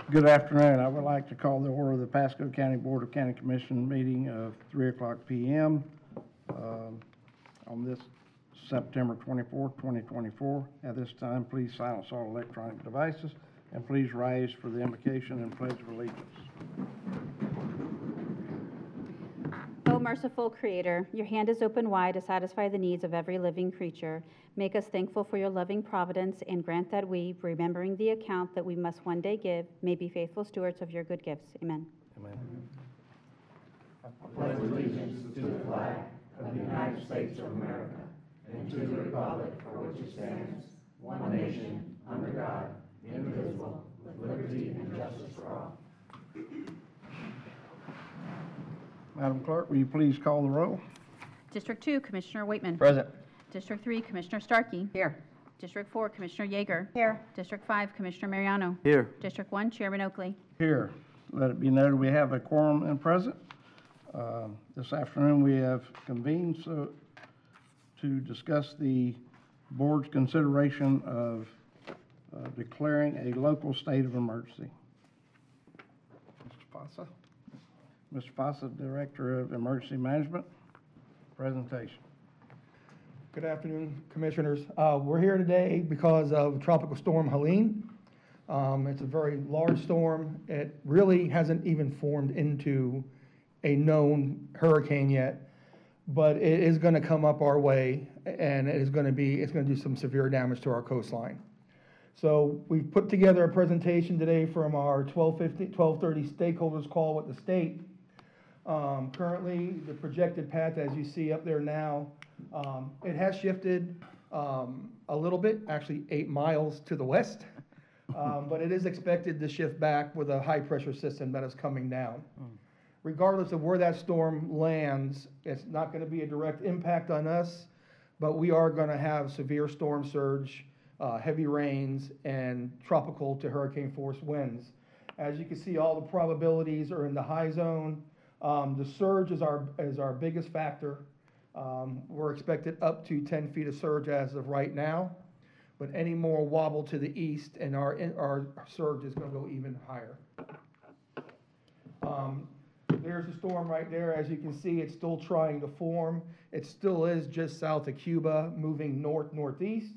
Good afternoon. I would like to call the order of the Pasco County Board of County Commission meeting of 3:00 p.m. On this September 24th, 2024. At this time, please silence all electronic devices and please rise for the invocation and pledge of allegiance. O merciful Creator, your hand is open wide to satisfy the needs of every living creature. Make us thankful for your loving providence and grant that we, remembering the account that we must one day give, may be faithful stewards of your good gifts. Amen. Amen. I pledge allegiance to the flag of the United States of America and to the republic for which it stands, one nation, under God, indivisible, with liberty and justice for all. Madam Clerk, will you please call the roll? District 2, Commissioner Waitman. Present. District 3, Commissioner Starkey. Here. District 4, Commissioner Yeager. Here. District 5, Commissioner Mariano. Here. District 1, Chairman Oakley. Here. Let it be noted we have a quorum and present. This afternoon we have convened to discuss the board's consideration of declaring a local state of emergency. Mr. Fassa. Mr. Fassa, Director of Emergency Management, presentation. Good afternoon, Commissioners. We're here today because of Tropical Storm Helene. It's a very large storm. It really hasn't even formed into a known hurricane yet, but it is going to come up our way, and it's going to do some severe damage to our coastline. So we've put together a presentation today from our 12:30 stakeholders call with the state. Currently, the projected path, as you see up there now, it has shifted a little bit, actually 8 miles to the west, but it is expected to shift back with a high-pressure system that is coming down. Regardless of where that storm lands, it's not going to be a direct impact on us, but we are going to have severe storm surge, heavy rains, and tropical to hurricane force winds. As you can see, all the probabilities are in the high zone. The surge is our biggest factor. We're expected up to 10 feet of surge as of right now, but any more wobble to the east and our surge is going to go even higher. There's a storm right there. As you can see, it's still trying to form. It still is just south of Cuba, moving north-northeast.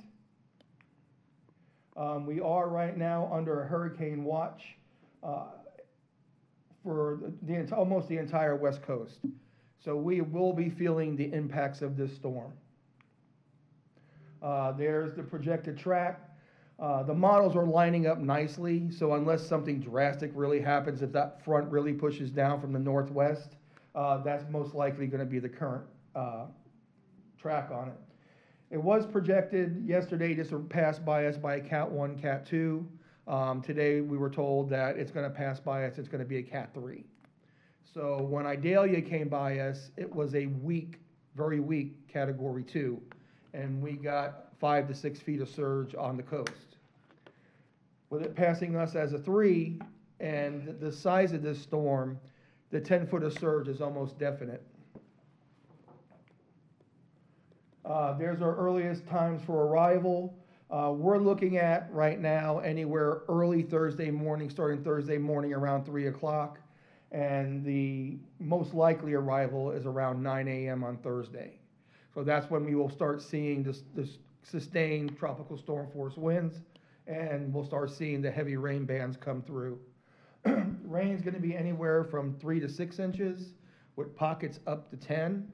We are right now under a hurricane watch for almost the entire West Coast. So we will be feeling the impacts of this storm. There's the projected track. The models are lining up nicely, so unless something drastic really happens, if that front really pushes down from the northwest, that's most likely going to be the current track on it. It was projected yesterday to pass by us by a Cat 1, Cat 2. Today we were told that it's going to pass by us, it's going to be a Cat 3. So when Idalia came by us, it was a weak, very weak Category 2, and we got 5 to 6 feet of surge on the coast. With it passing us as a 3, and the size of this storm, the 10-foot of surge is almost definite. There's our earliest times for arrival. We're looking at right now anywhere early Thursday morning, starting Thursday morning around 3 o'clock, and the most likely arrival is around 9 a.m. on Thursday. So that's when we will start seeing this sustained tropical storm force winds, and we'll start seeing the heavy rain bands come through. Rain is going to be anywhere from 3 to 6 inches, with pockets up to 10.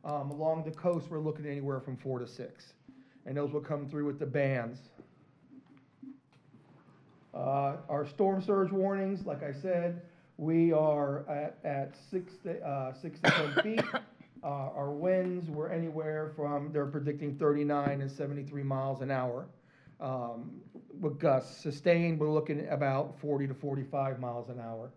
Along the coast, we're looking at anywhere from 4 to 6. And those will come through with the bands. Our storm surge warnings, like I said, we are at 6 to 10 feet. Our winds were anywhere from, they're predicting 39 and 73 miles an hour. With gusts sustained, we're looking at about 40 to 45 miles an hour.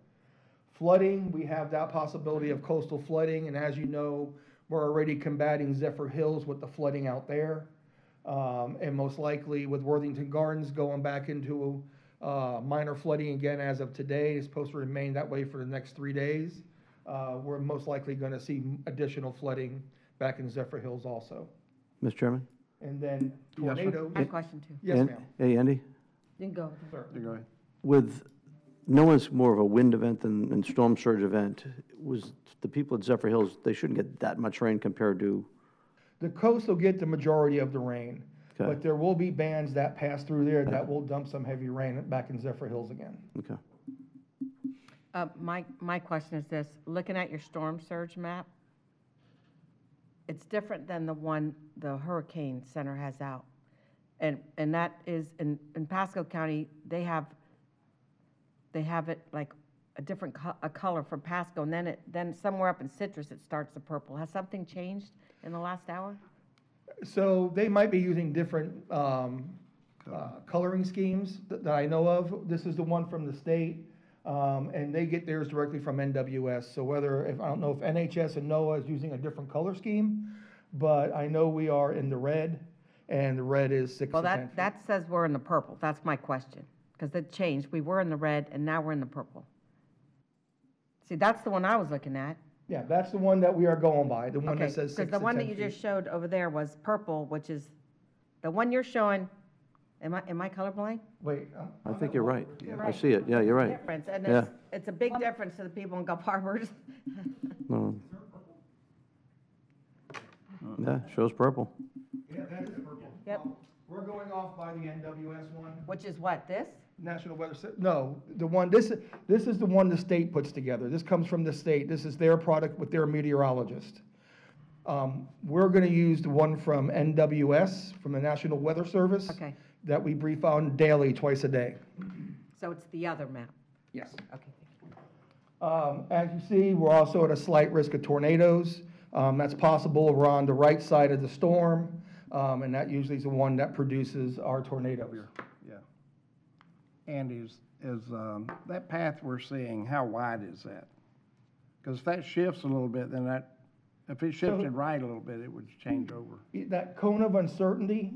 Flooding, we have that possibility of coastal flooding, and as you know, we're already combating Zephyr Hills with the flooding out there. And most likely with Worthington Gardens going back into minor flooding again as of today. It's supposed to remain that way for the next 3 days. We're most likely going to see additional flooding back in Zephyr Hills also. Mr. Chairman? And then Yes, tornadoes. I have a question too. Yes, ma'am. Hey, Andy? Then go. Sir. Go ahead. With No one's more of a wind event than storm surge event. Was the people at Zephyr Hills, they shouldn't get that much rain compared to, The coast will get the majority of the rain, Okay. but there will be bands that pass through there that will dump some heavy rain back in Zephyr Hills again. okay. My question is this, looking at your storm surge map, it's different than the one the Hurricane Center has out. And that is, in Pasco County, they have it like a different a color for Pasco, and then somewhere up in Citrus, it starts the purple. Has something changed in the last hour? So they might be using different coloring schemes that I know of. This is the one from the state, and they get theirs directly from NWS. So I don't know if NHS and NOAA is using a different color scheme, but I know we are in the red, and the red is 6 Well, to 10 feet. that says we're in the purple. That's my question, because it changed. We were in the red, and now we're in the purple. See, that's the one I was looking at. Yeah, that's the one that we are going by, the one Okay, that says 6 to 10 because the one that you feet. just showed over there was purple, which is, the one you're showing, am I colorblind? Wait. I think you're right. I right. see it, yeah, you're right. Difference, and Yeah. it's a big difference to the people in Gulf Harbors. No. Yeah, shows purple. Yeah, that is purple. Yep. We're going off by the NWS one. Which is what, this? National Weather, no, the one, this is the one the state puts together. This comes from the state. This is their product with their meteorologist. We're gonna use the one from NWS, from the National Weather Service. Okay. That we brief on daily, twice a day. So it's the other map. Yes. Okay, thank you. As you see, we're also at a slight risk of tornadoes. That's possible. We're on the right side of the storm, and that usually is the one that produces our tornadoes. Yeah. And is that path we're seeing, how wide is that? Because if that shifts a little bit, then if it shifted right a little bit, it would change over. That cone of uncertainty,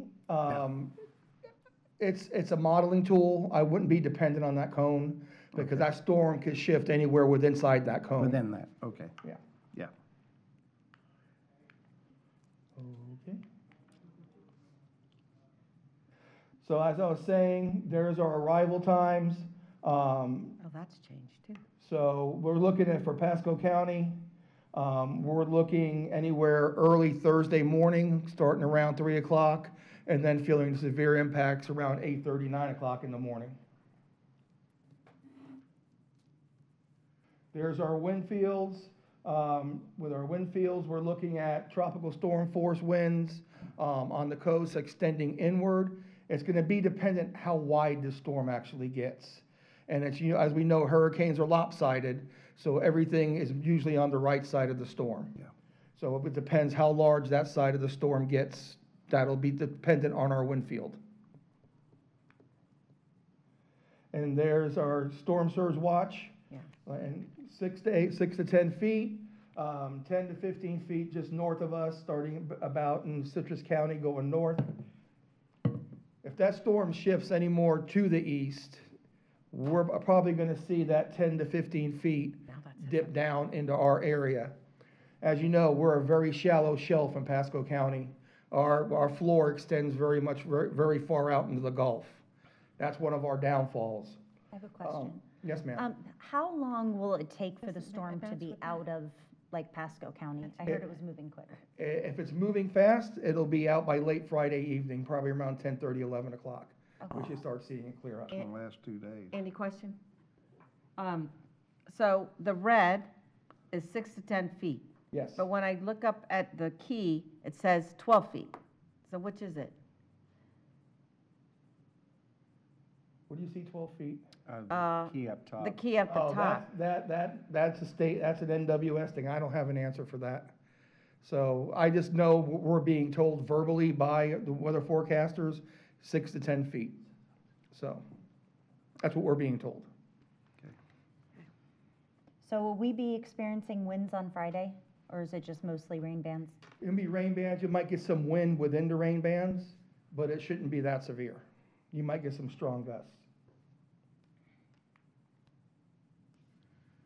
it's a modeling tool. I wouldn't be dependent on that cone because that storm could shift anywhere inside that cone. Within that, okay. Yeah. Yeah. Okay. So as I was saying, there's our arrival times. Oh, that's changed too. So we're looking at, for Pasco County, we're looking anywhere early Thursday morning, starting around 3 o'clock, and then feeling severe impacts around 8:30, 9 o'clock in the morning. There's our wind fields. With our wind fields, we're looking at tropical storm force winds on the coast extending inward. It's going to be dependent how wide the storm actually gets. And it's, as we know, hurricanes are lopsided, so everything is usually on the right side of the storm. Yeah. So it depends how large that side of the storm gets. That'll be dependent on our wind field. And there's our storm surge watch. Yeah. And 6 to 10 feet, 10 to 15 feet just north of us, starting about in Citrus County going north. If that storm shifts any more to the east, we're probably going to see that 10 to 15 feet Now that's dip down into our area. As you know, we're a very shallow shelf in Pasco County. Our floor extends very far out into the Gulf. That's one of our downfalls. I have a question. Yes, ma'am. How long will it take for the storm to be out of, like, Pasco County? I heard it was moving quick. If it's moving fast, it'll be out by late Friday evening, probably around 10:30, 11 o'clock. We should start seeing it clear up. In the last 2 days. Andy, question? So the red is 6 to 10 feet. Yes. But when I look up at the key, it says 12 feet. So which is it? What do you see, 12 feet? The key up top. The key up the Oh, top. that's a state, that's an NWS thing. I don't have an answer for that. So I just know we're being told verbally by the weather forecasters, 6 to 10 feet. So that's what we're being told. So will we be experiencing winds on Friday, or is it just mostly rain bands? It'll be rain bands. You might get some wind within the rain bands, but it shouldn't be that severe. You might get some strong gusts.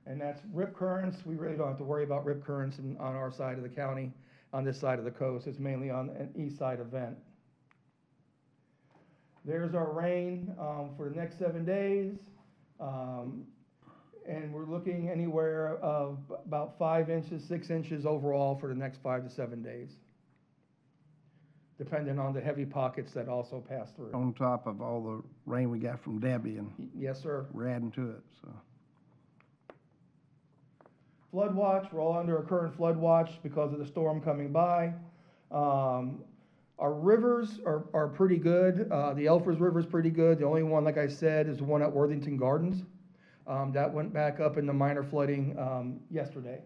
And that's rip currents. We really don't have to worry about rip currents on our side of the county, on this side of the coast. It's mainly on an east side event. There's our rain for the next 7 days. And we're looking anywhere of about 5 inches, 6 inches overall for the next 5 to 7 days, depending on the heavy pockets that also pass through. On top of all the rain we got from Debbie, and Yes, sir. we're adding to it, so. Flood watch, we're all under a current flood watch because of the storm coming by. Our rivers are pretty good. The Elfers River is pretty good. The only one, like I said, is the one at Worthington Gardens. That went back up into minor flooding yesterday.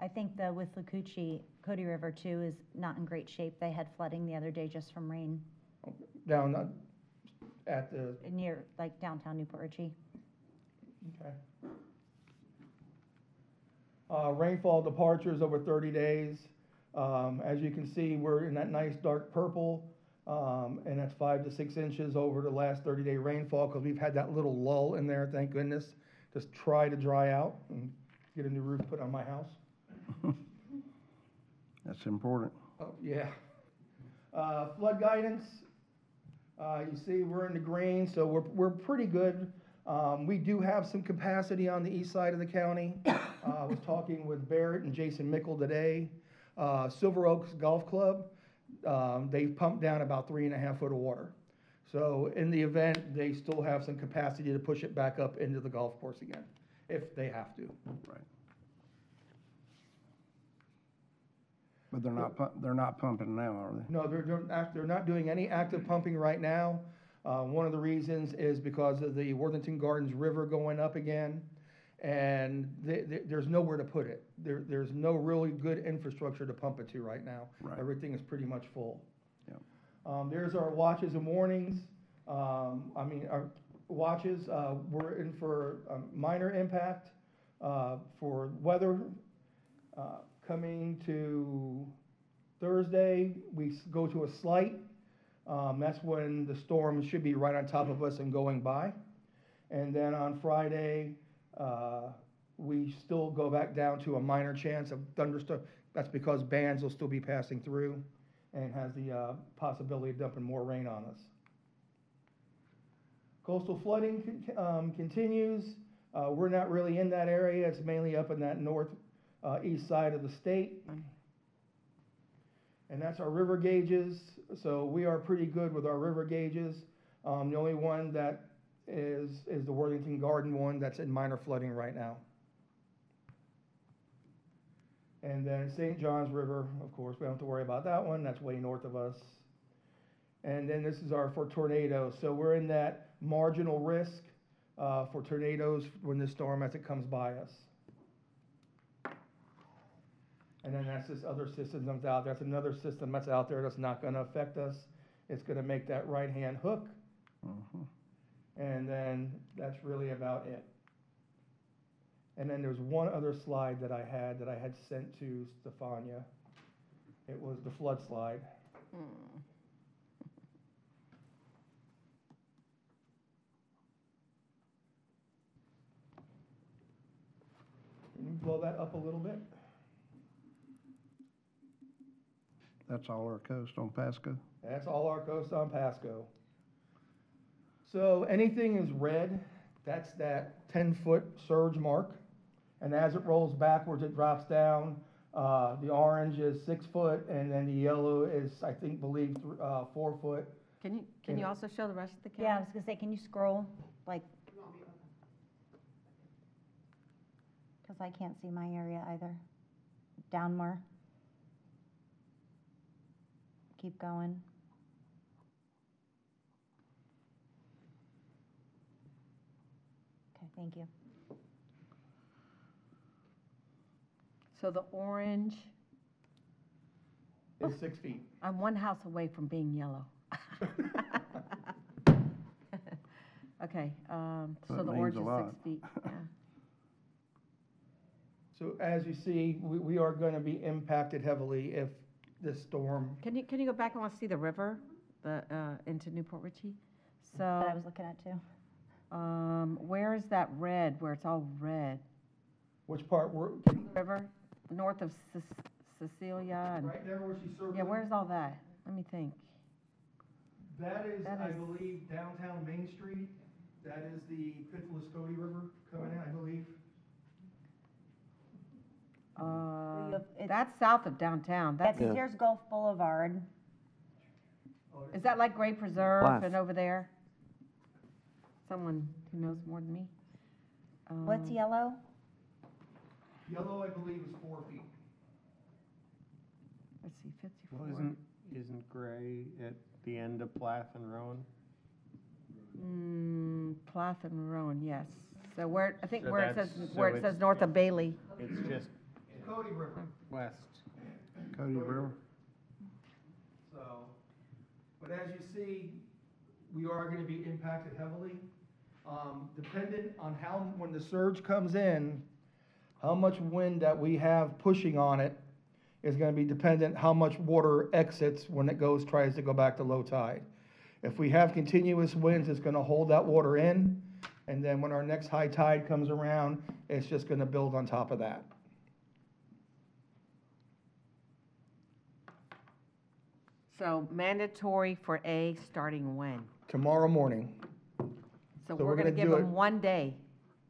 I think the Withlacoochee, Cody River too, is not in great shape. They had flooding the other day just from rain Down at the, near, like downtown Newport Richey. okay. Rainfall departures over 30 days. As you can see, we're in that nice dark purple, and that's 5 to 6 inches over the last 30-day rainfall, because we've had that little lull in there, thank goodness. Just try to dry out and get a new roof put on my house. That's important. Oh, yeah. Flood guidance, you see we're in the green, so we're pretty good. We do have some capacity on the east side of the county. I was talking with Barrett and Jason Mickle today. Silver Oaks Golf Club, they've pumped down about 3.5 foot of water. So in the event, they still have some capacity to push it back up into the golf course again, if they have to. Right. But they're not pumping now, are they? No, they're not doing any active pumping right now. One of the reasons is because of the Worthington Gardens River going up again, and there's nowhere to put it. There's no really good infrastructure to pump it to right now. Right. Everything is pretty much full. Yeah. There's our watches and warnings. Our watches, we're in for minor impact for weather. Coming to Thursday, we go to a slight. That's when the storm should be right on top of us and going by. And then on Friday, we still go back down to a minor chance of thunderstorm. That's because bands will still be passing through and has the possibility of dumping more rain on us. Coastal flooding continues. We're not really in that area. It's mainly up in that northeast side of the state. And that's our river gauges. So we are pretty good with our river gauges. The only one that is the Worthington Garden one that's in minor flooding right now. And then St. John's River, of course, we don't have to worry about that one. That's way north of us. And then this is for tornadoes. So we're in that marginal risk for tornadoes when this storm as it comes by us. And then that's this other system that's out there. That's another system that's out there that's not going to affect us. It's going to make that right-hand hook. Mhm. And then that's really about it. And then there's one other slide that I had sent to Stefania. It was the flood slide. Can you blow that up a little bit? That's all our coast on Pasco? That's all our coast on Pasco. So anything is red, that's that 10-foot surge mark. And as it rolls backwards, it drops down. The orange is 6 foot, and then the yellow is, I believe 4 foot. Can you also show the rest of the county? Yeah, I was gonna say, can you scroll, like? Because I can't see my area either. Down more. Keep going. Okay, thank you. So the orange, It's 6 feet. I'm one house away from being yellow. Okay, so That the means orange a is lot. 6 feet, yeah. So as you see, we are going to be impacted heavily if this storm, Can you go back? I want to see the river, into Newport Richey. That I So, was looking at too. where is that red, where it's all red? which part we're, River, north of Cecilia and, right there where she's circling? yeah, where's all that? Let me think. That is, that I is- believe, downtown Main Street. That is the Pittsburgh River coming in, I believe. That's south of downtown. Yeah, That's, 'cause here's Gulf Boulevard. is that like Gray Preserve Bluff. and over there? Someone who knows more than me? What's yellow? Yellow, I believe, is 4 feet. Let's see, 54. Well, isn't Gray at the end of Plath and Rowan? Plath and Rowan, yes. So where, I think So where it says, that's- where so it says it's- north of Bailey. It's just Cody River. west. Cody River. So, but as you see, we are gonna be impacted heavily. Dependent on when the surge comes in, how much wind that we have pushing on it is gonna be dependent how much water exits when it tries to go back to low tide. If we have continuous winds, it's gonna hold that water in, and then when our next high tide comes around, it's just gonna build on top of that. So mandatory for A starting when? Tomorrow morning, So So we're we're gonna gonna give do them it- one day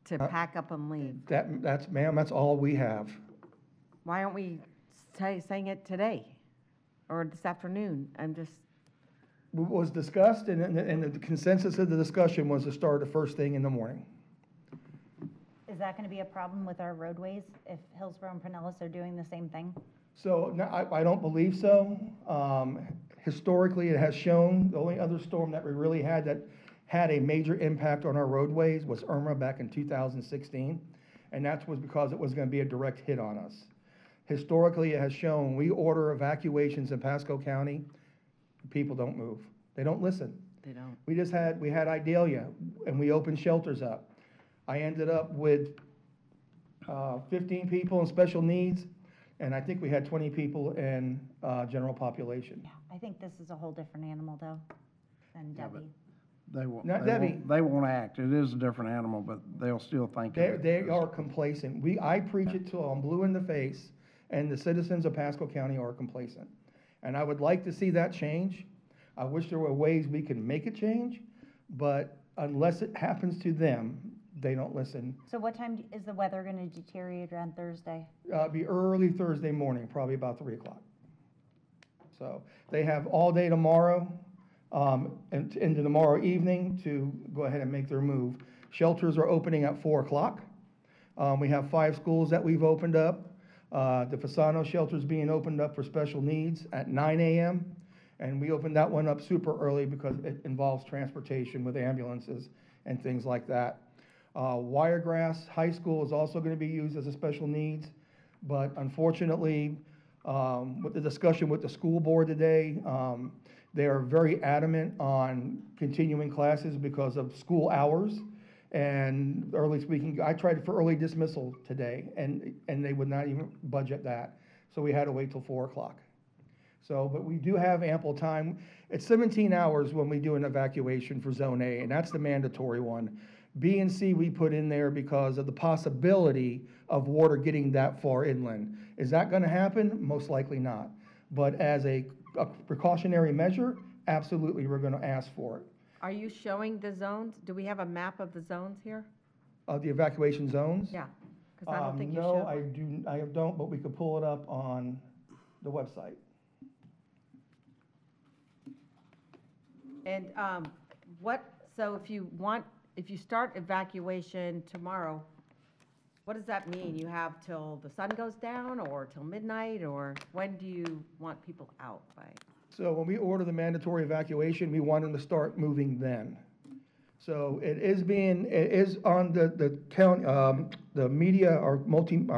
to pack up and leave. that's all we have. Why aren't we saying it today or this afternoon? I'm just, What was discussed, and the consensus of the discussion was to start the first thing in the morning. Is that gonna be a problem with our roadways if Hillsborough and Pinellas are doing the same thing? So, no, I don't believe so. Historically, it has shown, the only other storm that we really had that had a major impact on our roadways was Irma back in 2016, and that was because it was gonna be a direct hit on us. Historically, it has shown, we order evacuations in Pasco County, people don't move. They don't listen. they don't. We had Idalia, and we opened shelters up. I ended up with 15 people in special needs, and I think we had 20 people in general population. Yeah, I think this is a whole different animal though than Yeah, but- Debbie. They won't, Not they Debbie. won't, they won't act. It is a different animal, but they'll still think of it. They are complacent. I preach it till I'm blue in the face, and the citizens of Pasco County are complacent. And I would like to see that change. I wish there were ways we can make it change, but unless it happens to them, they don't listen. So what time is the weather gonna deteriorate on Thursday? Be early Thursday morning, probably about 3 o'clock. So they have all day tomorrow, and into tomorrow evening to go ahead and make their move. Shelters are opening at 4 o'clock. We have 5 schools that we've opened up. The Fasano shelter's being opened up for special needs at 9 a.m. And we opened that one up super early because it involves transportation with ambulances and things like that. Wiregrass High School is also going to be used as a special needs, but unfortunately, with the discussion with the school board today, they are very adamant on continuing classes because of school hours. And early speaking, I tried for early dismissal today, and they would not even budget that. So we had to wait till 4 o'clock. So, but we do have ample time. It's 17 hours when we do an evacuation for Zone A, and that's the mandatory one. B and C we put in there because of the possibility of water getting that far inland. Is that gonna happen? Most likely not. But as a precautionary measure, absolutely, we're gonna ask for it. Are you showing the zones? Do we have a map of the zones here? The evacuation zones? Yeah, because I don't think you No, showed. I don't, but we could pull it up on the website. And so if you start evacuation tomorrow, what does that mean? You have till the sun goes down or till midnight, or when do you want people out by? So when we order the mandatory evacuation, we want them to start moving then. So it is on the county, the media, our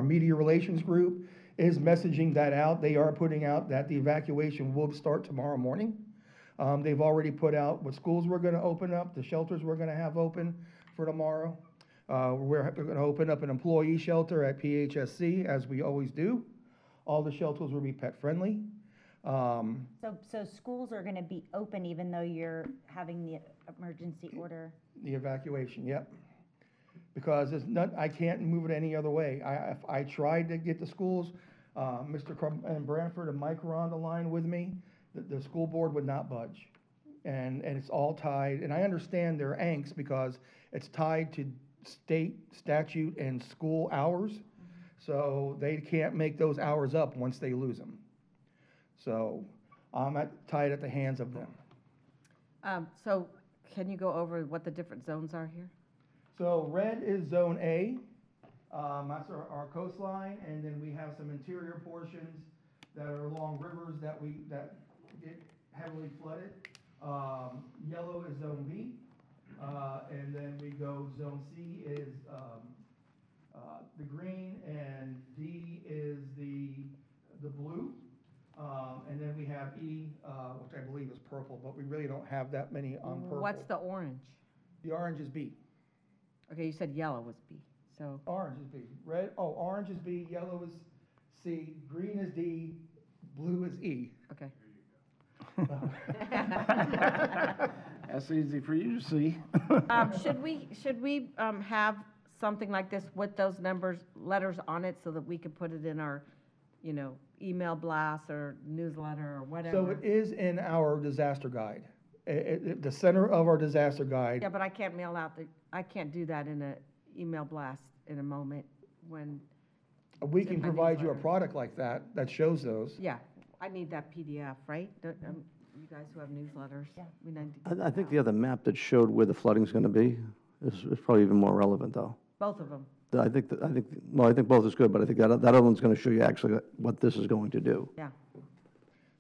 media relations group is messaging that out. They are putting out that the evacuation will start tomorrow morning. They've already put out what schools we're gonna open up, the shelters we're gonna have open for tomorrow. We're gonna open up an employee shelter at PHSC, as we always do. All the shelters will be pet-friendly. So schools are gonna be open even though you're having the emergency order? The evacuation, yep. Because I can't move it any other way. I tried to get the schools, Mr. And Branford and Mike were on the line with me. The school board would not budge. and it's all tied, and I understand their angst because it's tied to state statute and school hours, so they can't make those hours up once they lose them. So I'm tied at the hands of them. So can you go over what the different zones are here? So red is Zone A, that's our coastline, and then we have some interior portions that are along rivers that get heavily flooded. Yellow is Zone B, and then we go, Zone C is the green, and D is the blue. And then we have E, which I believe is purple, but we really don't have that many on purple. What's the orange? The orange is B. Okay, you said yellow was B, so, Orange is B. Orange is B, yellow is C, green is D, blue is E. okay. That's easy for you to see. Should we have something like this with those letters on it so that we could put it in our, email blast or newsletter or whatever? So it is in our disaster guide. The center of our disaster guide. Yeah, but I can't I can't do that in an email blast in a moment when, We it's in can my provide you a newsletter. product like that shows those. yeah, I need that PDF, right? You guys who have newsletters. Yeah. We need to get I think the other map that showed where the flooding's going to be is probably even more relevant, though. both of them, I think both is good, but I think that other one's going to show you actually what this is going to do. yeah.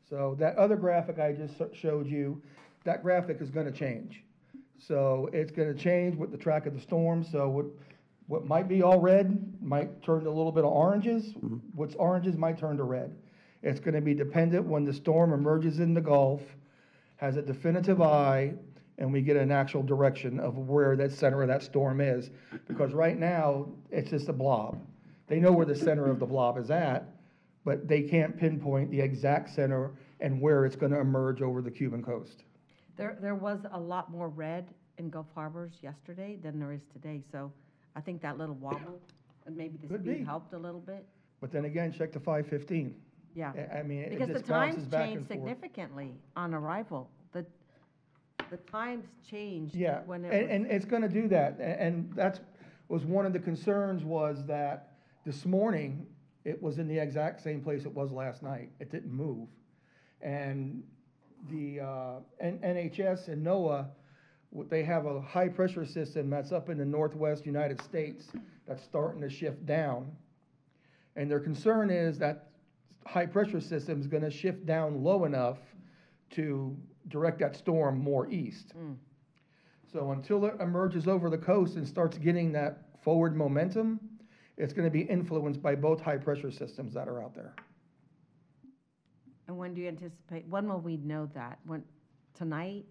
So that other graphic I just showed you, that graphic is going to change. So it's going to change with the track of the storm. So what might be all red might turn to a little bit of oranges. What's oranges might turn to red. It's going to be dependent when the storm emerges in the Gulf, has a definitive eye, and we get an actual direction of where that center of that storm is. Because right now, it's just a blob. They know where the center of the blob is at, but they can't pinpoint the exact center and where it's going to emerge over the Cuban coast. There was a lot more red in Gulf Harbors yesterday than there is today, so I think that little wobble, and maybe the Could speed be. helped a little bit. But then again, check the 515. Yeah. I mean, it Because the just bounces times back and changed forth. significantly on arrival. The times changed Yeah, when it and it's gonna do that, and that's, was one of the concerns was that this morning, it was in the exact same place it was last night. It didn't move. And the NHS and NOAA, they have a high-pressure system that's up in the northwest United States that's starting to shift down. And their concern is that high-pressure system is gonna shift down low enough to direct that storm more east. So until it emerges over the coast and starts getting that forward momentum, it's gonna be influenced by both high-pressure systems that are out there. And when do you anticipate, when will we know that? Tonight?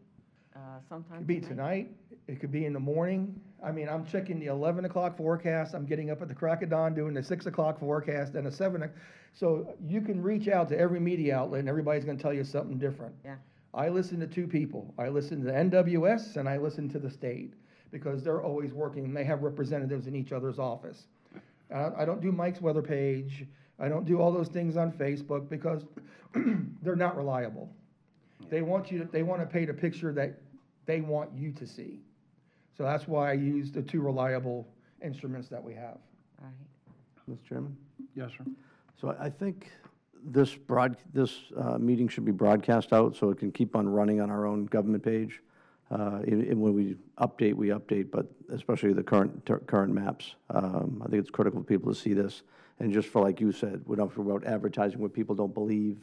Sometime It could be tonight, it could be in the morning. I mean, I'm checking the 11 o'clock forecast, I'm getting up at the crack of dawn doing the 6 o'clock forecast and the 7 o'clock. So you can reach out to every media outlet and everybody's gonna tell you something different. Yeah. I listen to two people. I listen to the NWS and I listen to the state because they're always working and they have representatives in each other's office. I don't do Mike's weather page. I don't do all those things on Facebook because they're not reliable. They want to paint a picture that they want you to see. So that's why I use the two reliable instruments that we have. All right. Mr. Chairman? Yes, sir. So I think this meeting should be broadcast out so it can keep on running on our own government page. And when we update, but especially the current maps. I think it's critical for people to see this. And just for, like you said, we don't have to worry about advertising where people don't believe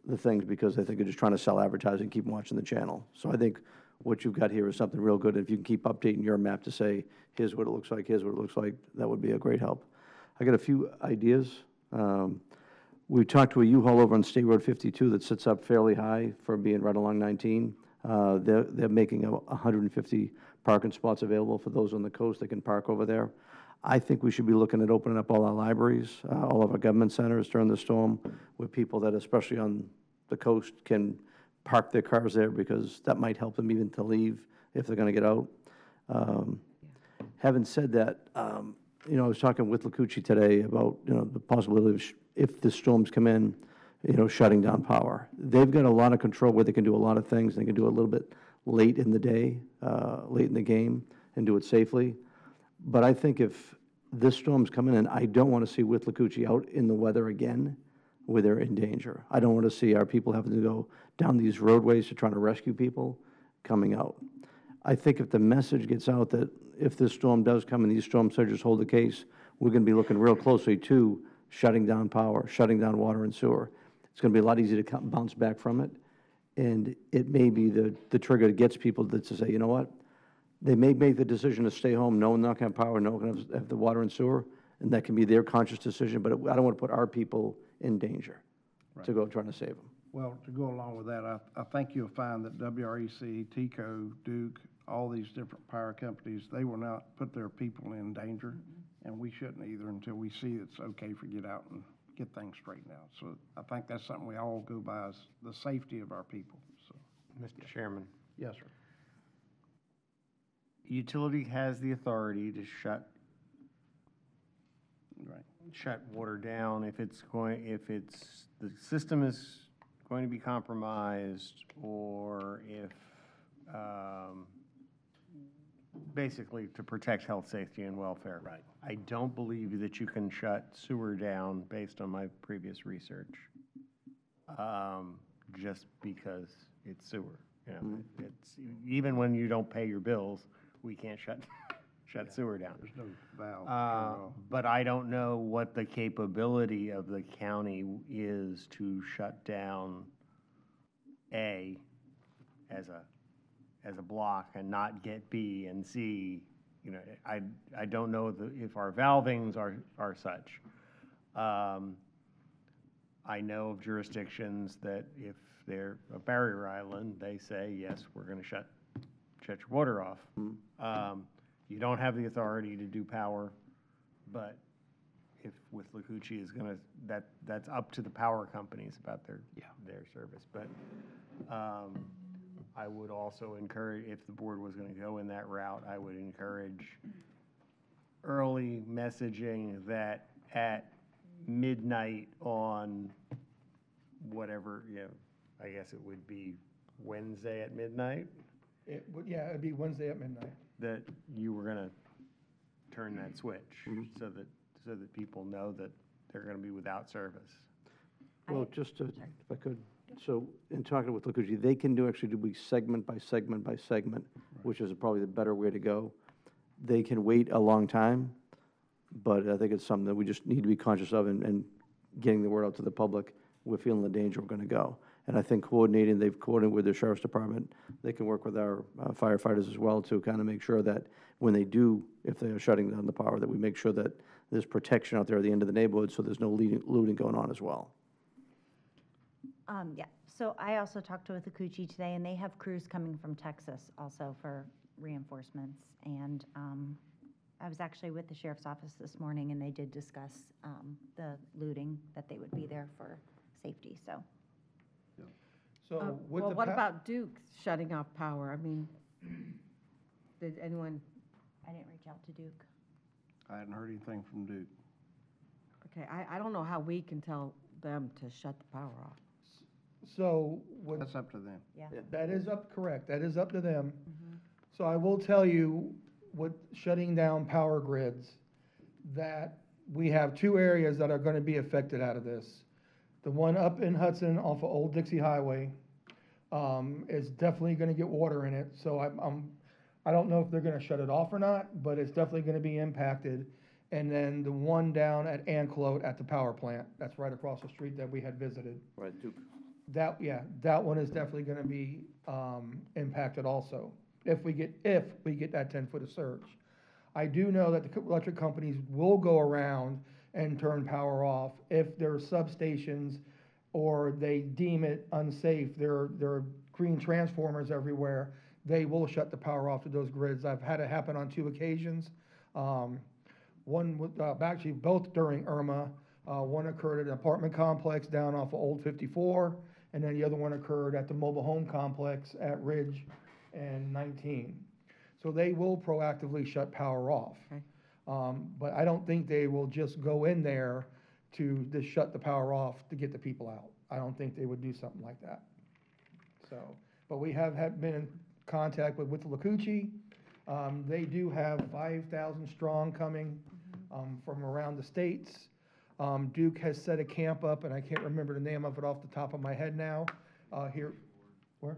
the things because they think they're just trying to sell advertising, keep watching the channel. So I think what you've got here is something real good. If you can keep updating your map to say, here's what it looks like, here's what it looks like, that would be a great help. I got a few ideas. We talked to a U-Haul over on State Road 52 that sits up fairly high for being right along 19. They're making 150 parking spots available for those on the coast that can park over there. I think we should be looking at opening up all our libraries, all of our government centers during the storm, where people that, especially on the coast, can park their cars there because that might help them even to leave if they're going to get out. Having said that, I was talking with Lacucci today about, the possibility of if the storms come in, shutting down power. They've got a lot of control where they can do a lot of things. They can do it a little bit late in the day, late in the game, and do it safely. But I think if this storm's coming in, I don't want to see Withlacoochee out in the weather again where they're in danger. I don't want to see our people having to go down these roadways to try to rescue people coming out. I think if the message gets out that if this storm does come and these storm surges hold the case, we're going to be looking real closely to shutting down power, shutting down water and sewer. It's going to be a lot easier to bounce back from it. And it may be the trigger that gets people to say, you know what? They may make the decision to stay home, knowing they're not going to have power, knowing they're going to have the water and sewer, and that can be their conscious decision, but I don't want to put our people in danger to go trying to save them. Well, to go along with that, I think you'll find that WREC, TECO, Duke, all these different power companies, they will not put their people in danger, and we shouldn't either until we see it's okay for get out and get things straightened out. So I think that's something we all go by, is the safety of our people. So, Mr. Chairman, yes, sir. utility has the authority to shut Right. water down if the system is going to be compromised, or if, basically to protect health, safety, and welfare. Right. I don't believe that you can shut sewer down based on my previous research, just because it's sewer. It's, even when you don't pay your bills, we can't shut sewer down. There's no valve. But I don't know what the capability of the county is to shut down A as a block and not get B and C. I don't know if our valvings are such. I know of jurisdictions that if they're a barrier island, they say, yes, we're going to shut your water off. You don't have the authority to do power, but if Withlacoochee is going to, that's up to the power companies about their service. But I would also encourage, if the board was going to go in that route, I would encourage early messaging that at midnight on whatever, I guess it would be Wednesday at midnight, It'd be Wednesday at midnight. that you were going to turn that switch so that people know that they're going to be without service. Well, just to, if I could, so in talking with Withlacoochee, they can actually do segment by segment by segment, which is probably the better way to go. They can wait a long time, but I think it's something that we just need to be conscious of and getting the word out to the public. We're feeling the danger, we're going to go. And I think they've coordinated with the sheriff's department. They can work with our firefighters as well to kind of make sure that when they do, if they are shutting down the power, that we make sure that there's protection out there at the end of the neighborhood so there's no looting going on as well. Yeah, so I also talked to Withlacoochee today, and they have crews coming from Texas also for reinforcements. And I was actually with the sheriff's office this morning, and they did discuss the looting, that they would be there for safety, so. So Well, what about Duke shutting off power? I mean, did anyone, I didn't reach out to Duke. I hadn't heard anything from Duke. okay, I don't know how we can tell them to shut the power off. So That's up to them. Yeah. that is correct, that is up to them. So I will tell you, with shutting down power grids, that we have two areas that are going to be affected out of this. The one up in Hudson off of Old Dixie Highway is definitely going to get water in it. So I don't know if they're going to shut it off or not, but it's definitely going to be impacted. And then the one down at Anclote at the power plant, that's right across the street that we had visited. Right, Duke. That one is definitely going to be impacted also, if we get that 10-foot of surge. I do know that the electric companies will go around and turn power off if there are substations or they deem it unsafe. There are green transformers everywhere. They will shut the power off to those grids. I've had it happen on 2 occasions. One, actually both during Irma. One occurred at an apartment complex down off of Old 54, and then the other one occurred at the mobile home complex at Ridge and 19. So they will proactively shut power off. Okay. But I don't think they will just go in there to just shut the power off to get the people out. I don't think they would do something like that. So, but we have been in contact with Lakuchi. They do have 5,000 strong coming from around the states. Duke has set a camp up, and I can't remember the name of it off the top of my head now. Here, where?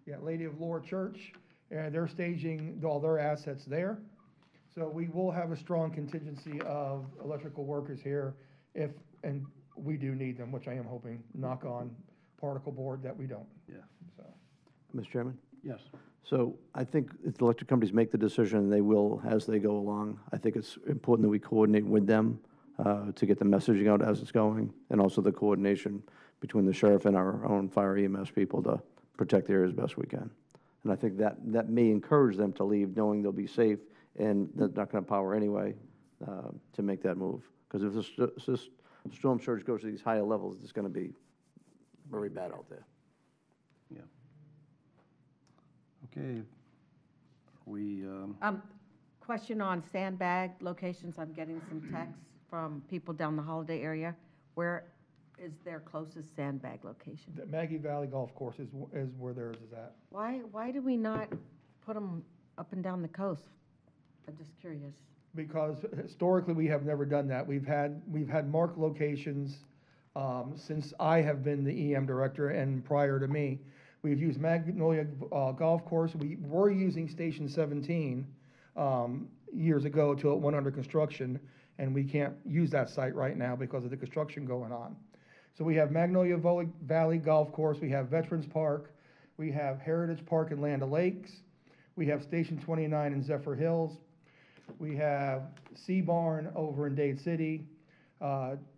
Yeah, Lady of Lore Church, and they're staging all their assets there. So we will have a strong contingency of electrical workers here if, and we do need them, which I am hoping, knock on particle board, that we don't. Yeah. So, Mr. Chairman? Yes. So I think if the electric companies make the decision, they will as they go along. I think it's important that we coordinate with them to get the messaging out as it's going, and also the coordination between the sheriff and our own fire EMS people to protect the area as best we can. And I think that may encourage them to leave knowing they'll be safe and they're not going to power anyway to make that move. Because if this storm surge goes to these higher levels, it's going to be very bad out there. Yeah. Okay. We, Question on sandbag locations. I'm getting some texts from people down the Holiday area. Where is their closest sandbag location? the Maggie Valley Golf Course is where theirs is at. Why do we not put them up and down the coast? I'm just curious. Because historically, we have never done that. We've had marked locations since I have been the EM director and prior to me. We've used Magnolia Golf Course. We were using Station 17 years ago till it went under construction, and we can't use that site right now because of the construction going on. So we have Magnolia Valley Golf Course, we have Veterans Park, we have Heritage Park in Land O'Lakes, we have Station 29 in Zephyr Hills, we have Sea Barn over in Dade City.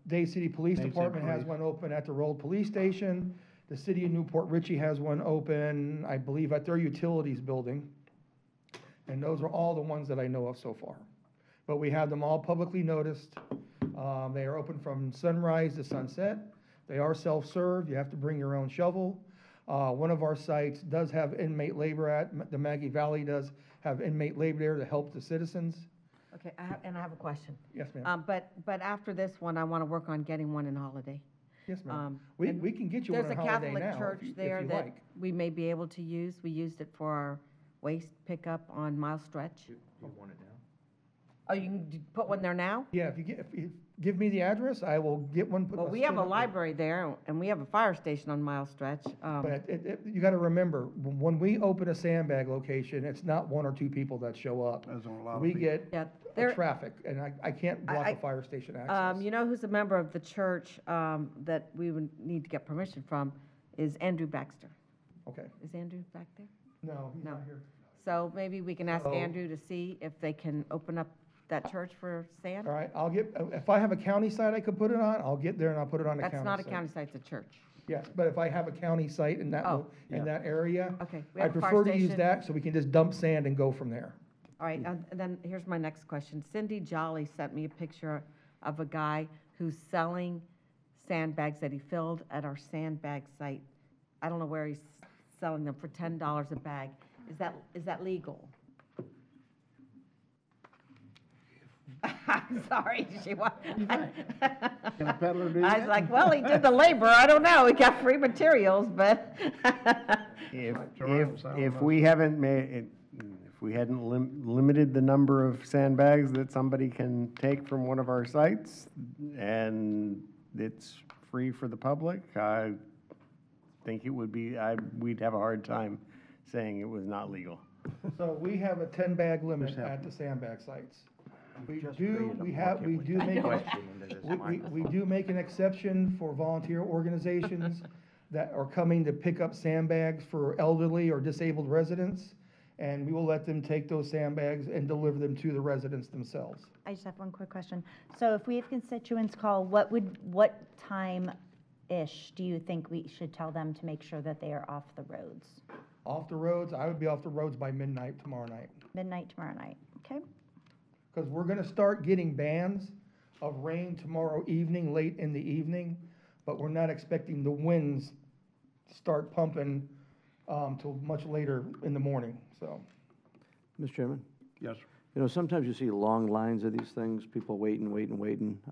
Dade City Police Dade City Department has Police. one open at the Road Police Station. The city of Newport Richey has one open, I believe, at their utilities building. And those are all the ones that I know of so far. But we have them all publicly noticed. They are open from sunrise to sunset. They are self-serve. You have to bring your own shovel. One of our sites does have inmate labor the Maggie Valley does have inmate labor there to help the citizens. Okay, I have a question. Yes, ma'am. But after this one, I want to work on getting one in Holiday. Yes, ma'am. and We can get you one There's on a Holiday Catholic now church if you there that like. we may be able to use. We used it for our waste pickup on Mile Stretch. You want it now? Oh, you can put one there now? Yeah, if you give me the address, I will get one. Well, we have a library there, and we have a fire station on Mile Stretch. But you got to remember, when we open a sandbag location, it's not one or two people that show up. There's a lot of We people. get Yeah, there, traffic, and I can't block I- a fire station access. you know who's a member of the church that we would need to get permission from is Andrew Baxter. Okay, Is Andrew back there? no, he's No. not here. So maybe we can ask So- Andrew to see if they can open up that church for sand? All right, if I have a county site I could put it on, I'll get there and I'll put it on a county site. That's not a county site, it's a church. Yes, but if I have a county site in that, Oh. in that area, Okay. We I have a fire prefer to use station. that so we can just dump sand and go from there. All right, and then here's my next question. Cindy Jolly sent me a picture of a guy who's selling sandbags that he filled at our sandbag site. I don't know where he's selling them for $10 a bag. Is that legal? I'm sorry, she wa- Can a peddler do I that? was like, well, he did the labor, I don't know, he got free materials, but. If, Like Jerome's, I don't if know. we haven't if we hadn't limited the number of sandbags that somebody can take from one of our sites, and it's free for the public, I think it would be, we'd have a hard time saying it was not legal. So we have a 10-bag limit Just have- at the sandbag sites. We Just do, created a we market do with make, that question into this we do make an exception for volunteer organizations that are coming to pick up sandbags for elderly or disabled residents, and we will let them take those sandbags and deliver them to the residents themselves. I just have one quick question. So if we have constituents call, what time-ish do you think we should tell them to make sure that they are off the roads? Off the roads, I would be off the roads by midnight tomorrow night. Midnight tomorrow night, okay? Because we're gonna start getting bands of rain tomorrow evening, late in the evening, but we're not expecting the winds to start pumping till much later in the morning, so. Mr. Chairman? Yes. You know, sometimes you see long lines of these things, people waiting.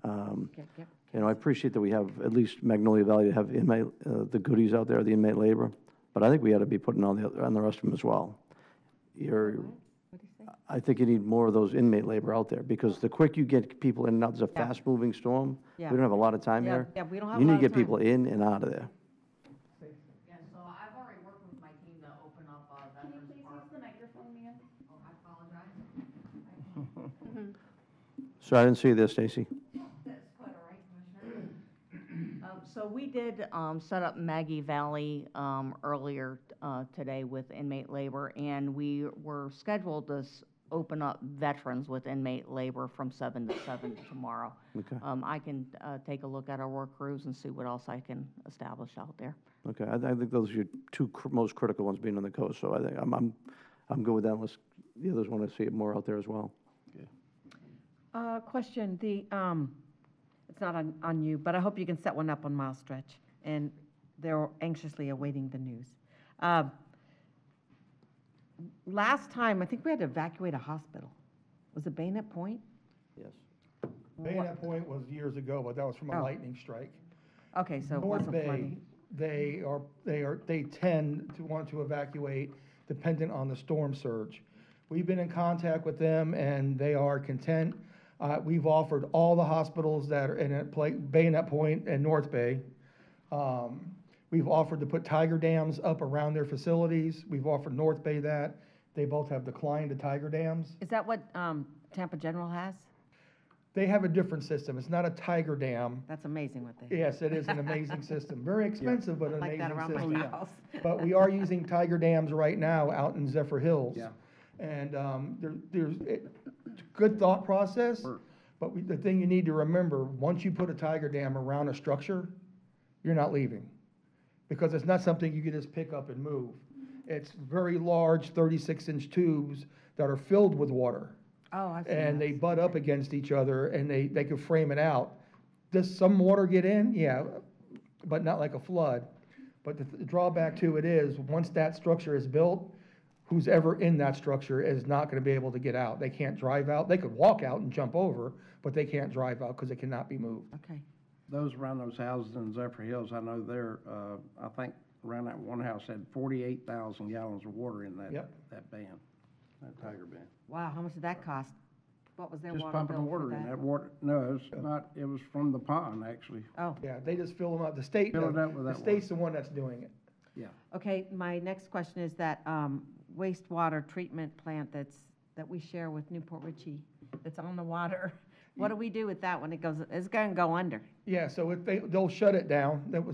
Yep. You know, I appreciate that we have at least Magnolia Valley to have inmate, the goodies out there, the inmate labor, but I think we ought to be putting on the rest of them as well. I think you need more of those inmate labor out there, because the quick you get people in and out, it's a Yeah. fast-moving storm. We Yeah. don't have a lot of time Yeah, here. yeah, we don't have You a need lot to of get people time. in and out of there. Yeah, so I've already worked with my team to open up, Veterans Park. the microphone, Mia? Oh, I apologize. So I didn't see you there, Stacy. That's quite all right, Commissioner. So we did, set up Maggie Valley, earlier, today with inmate labor, and we were scheduled to open up veterans with inmate labor from 7 to 7 tomorrow. Okay. I can, take a look at our work crews and see what else I can establish out there. Okay, I think those are your two most critical ones being on the coast, so I think I'm good with that, unless the others want to see it more out there as well. Question, it's not on you, but I hope you can set one up on Mile Stretch, and they're anxiously awaiting the news. Last time, I think we had to evacuate a hospital. Was it Bayonet Point? Yes. Bayonet Point was years ago, but that was from a Oh. lightning strike. Okay, so it North wasn't Bay, flooding. they tend to want to evacuate dependent on the storm surge. We've been in contact with them, and they are content. We've offered all the hospitals that are in Bayonet Point and North Bay. We've offered to put tiger dams up around their facilities. We've offered North Bay that. They both have declined the tiger dams. Is that what Tampa General has? They have a different system. It's not a tiger dam. That's amazing what they. Yes, it is an amazing system. Very expensive, but I an like that amazing around system. my house. But we are using tiger dams right now out in Zephyr Hills. Yeah. And there's good thought process, but the thing you need to remember, once you put a tiger dam around a structure, you're not leaving. Because it's not something you can just pick up and move. It's very large 36-inch tubes that are filled with water. Oh, I've seen And those. they butt up against each other, and they could frame it out. Does some water get in? Yeah, but not like a flood. But the drawback to it is, once that structure is built, who's ever in that structure is not gonna be able to get out. They can't drive out. They could walk out and jump over, but they can't drive out because it cannot be moved. Okay. Those around those houses in Zephyr Hills, I know they're, I think around that one house had 48,000 gallons of water in that, Yep. that band, that tiger band. Wow, how much did that cost? What was their Just water pumping bill water for in that? that water, no, it's not, it was from the pond, actually. Oh, Yeah, they just fill them up. The state, Fill it up with the that state's the one that's doing it. Yeah. okay, my next question is that wastewater treatment plant that we share with Newport Richey, that's on the water. What do we do with that when it goes, it's gonna go under? Yeah, so if they'll shut it down. That's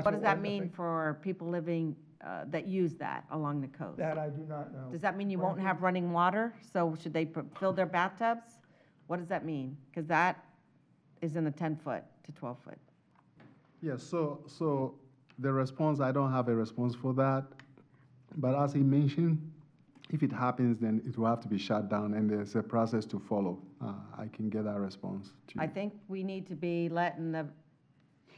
What does that we're- mean for people living, that use that along the coast? That I do not know. Does that mean you won't have running water? So should they fill their bathtubs? What does that mean? Because that is in the 10-foot to 12-foot. Yes, so the response, I don't have a response for that. But as he mentioned, if it happens, then it will have to be shut down, and there's a process to follow. I can get that response to you. I think we need to be letting the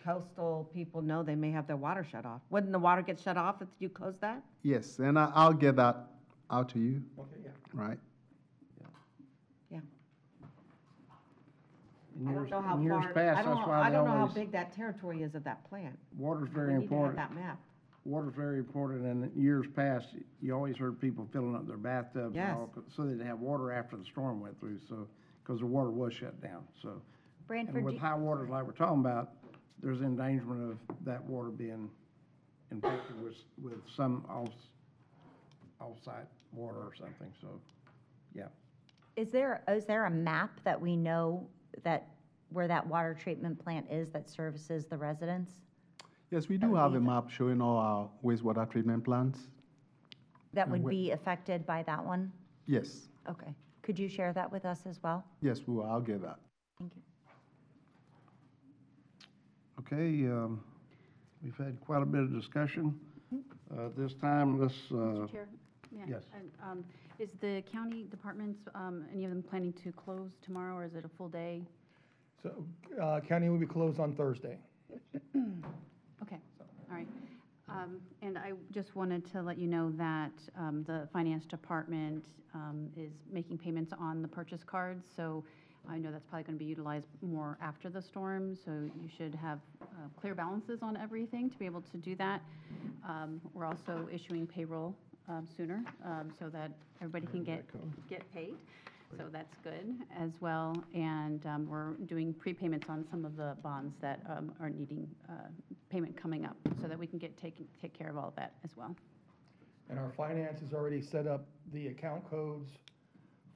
coastal people know they may have their water shut off. Wouldn't the water get shut off if you close that? Yes, and I'll get that out to you, Okay, yeah. right? Yeah. In I years, don't know how in years far, past, I don't that's know, why I they don't know how always, big that territory is of that plant. water's We very need to have important. that map. Water's very important, and in years past, you always heard people filling up their bathtubs and all, so they'd have water after the storm went through, so, because the water was shut down, so. And Branford, with high waters like we're talking about, there's endangerment of that water being infected with some off-site water or something, so, yeah. is there a map that we know that, where that water treatment plant is that services the residents? Yes, we do have a map showing all our wastewater treatment plants. That would be affected by that one? Yes, Okay. Could you share that with us as well? yes, I'll get that. Thank you. Okay, we've had quite a bit of discussion. This time, let's, Mr. Chair? May I- yes. and, Is the county departments, any of them planning to close tomorrow, or is it a full day? So, county will be closed on Thursday. Okay, all right. And I just wanted to let you know that the finance department is making payments on the purchase cards, so I know that's probably going to be utilized more after the storm, so you should have clear balances on everything to be able to do that. We're also issuing payroll sooner, so that everybody can get paid. So that's good as well. And we're doing prepayments on some of the bonds that are needing payment coming up, so that we can take care of all of that as well. And our finance has already set up the account codes